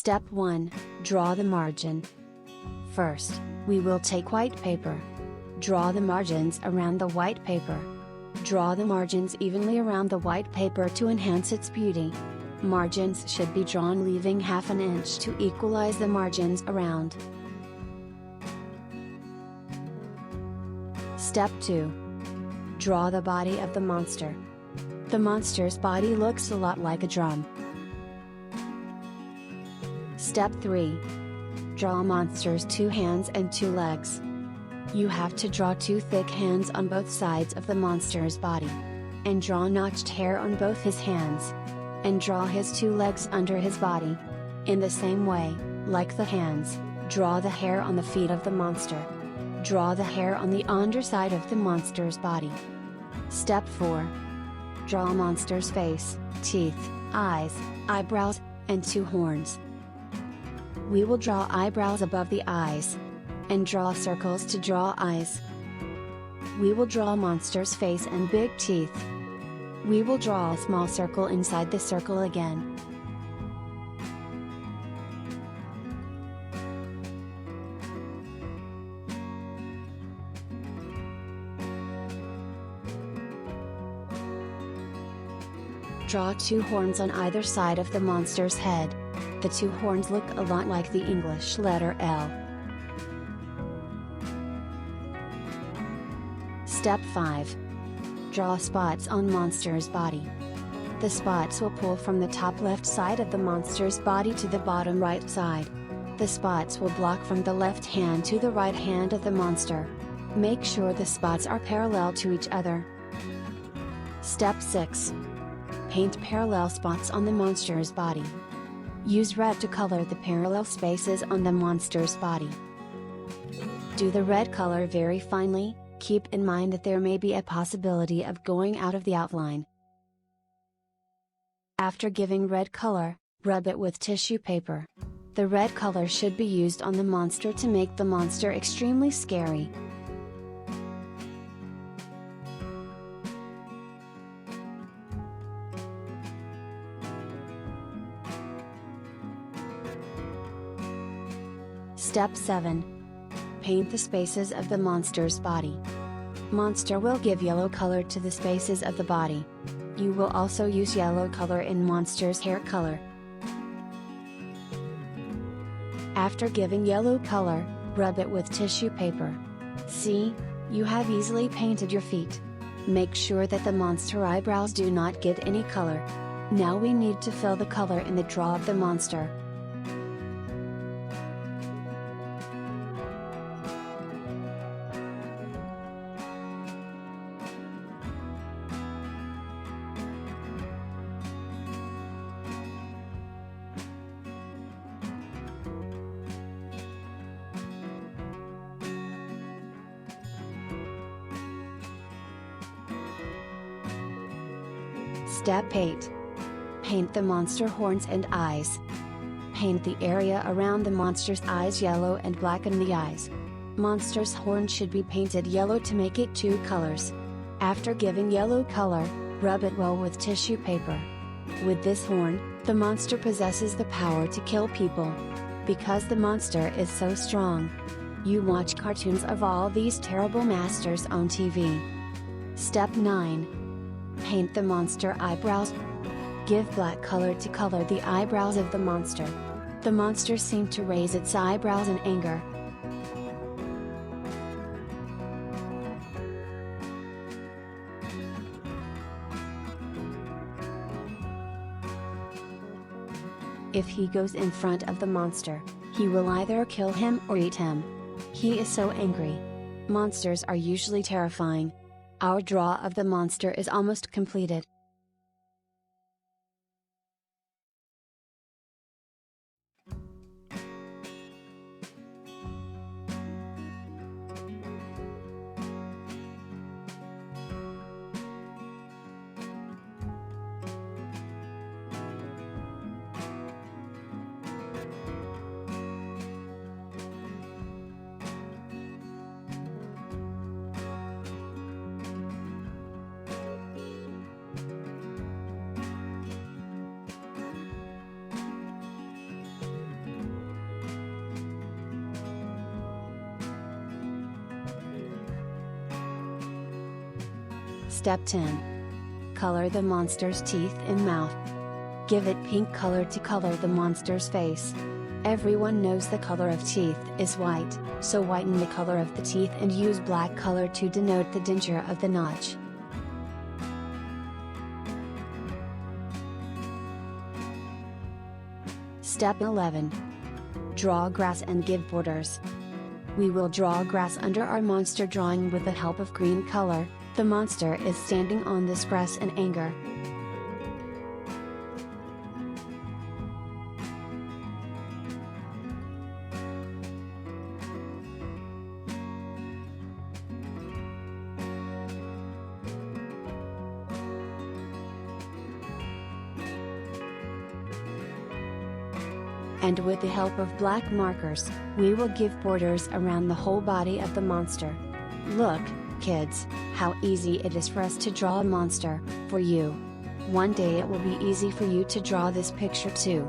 Step 1. Draw the margin. First, we will take white paper. Draw the margins around the white paper. Draw the margins evenly around the white paper to enhance its beauty. Margins should be drawn leaving half an inch to equalize the margins around. Step 2. Draw the body of the monster. The monster's body looks a lot like a drum. Step 3. Draw monster's 2 hands and 2 legs. You have to draw 2 thick hands on both sides of the monster's body. And draw notched hair on both his hands. And draw his 2 legs under his body. In the same way, like the hands, draw the hair on the feet of the monster. Draw the hair on the underside of the monster's body. Step 4. Draw monster's face, teeth, eyes, eyebrows, and 2 horns. We will draw eyebrows above the eyes. And draw circles to draw eyes. We will draw monster's face and big teeth. We will draw a small circle inside the circle again. Draw 2 horns on either side of the monster's head. The 2 horns look a lot like the English letter L. Step 5. Draw spots on monster's body. The spots will pull from the top left side of the monster's body to the bottom right side. The spots will block from the left hand to the right hand of the monster. Make sure the spots are parallel to each other. Step 6. Paint parallel spots on the monster's body. Use red to color the parallel spaces on the monster's body. Do the red color very finely. Keep in mind that there may be a possibility of going out of the outline. After giving red color, rub it with tissue paper. The red color should be used on the monster to make the monster extremely scary. Step 7. Paint the spaces of the monster's body. Monster will give yellow color to the spaces of the body. You will also use yellow color in monster's hair color. After giving yellow color, rub it with tissue paper. See, you have easily painted your feet. Make sure that the monster eyebrows do not get any color. Now we need to fill the color in the jaw of the monster. Step 8. Paint the monster horns and eyes. Paint the area around the monster's eyes yellow and blacken the eyes. Monster's horn should be painted yellow to make it 2 colors. After giving yellow color, rub it well with tissue paper. With this horn, the monster possesses the power to kill people. Because the monster is so strong. You watch cartoons of all these terrible masters on TV. Step 9. Paint the monster eyebrows. Give black color to color the eyebrows of the monster. The monster seemed to raise its eyebrows in anger. If he goes in front of the monster, he will either kill him or eat him. He is so angry. Monsters are usually terrifying. Our draw of the monster is almost completed. Step 10. Color the monster's teeth and mouth. Give it pink color to color the monster's face. Everyone knows the color of teeth is white, so whiten the color of the teeth and use black color to denote the denture of the notch. Step 11. Draw grass and give borders. We will draw grass under our monster drawing with the help of green color. The monster is standing on this grass in anger. And with the help of black markers, we will give borders around the whole body of the monster. Look, kids, how easy it is for us to draw a monster, for you. One day it will be easy for you to draw this picture too.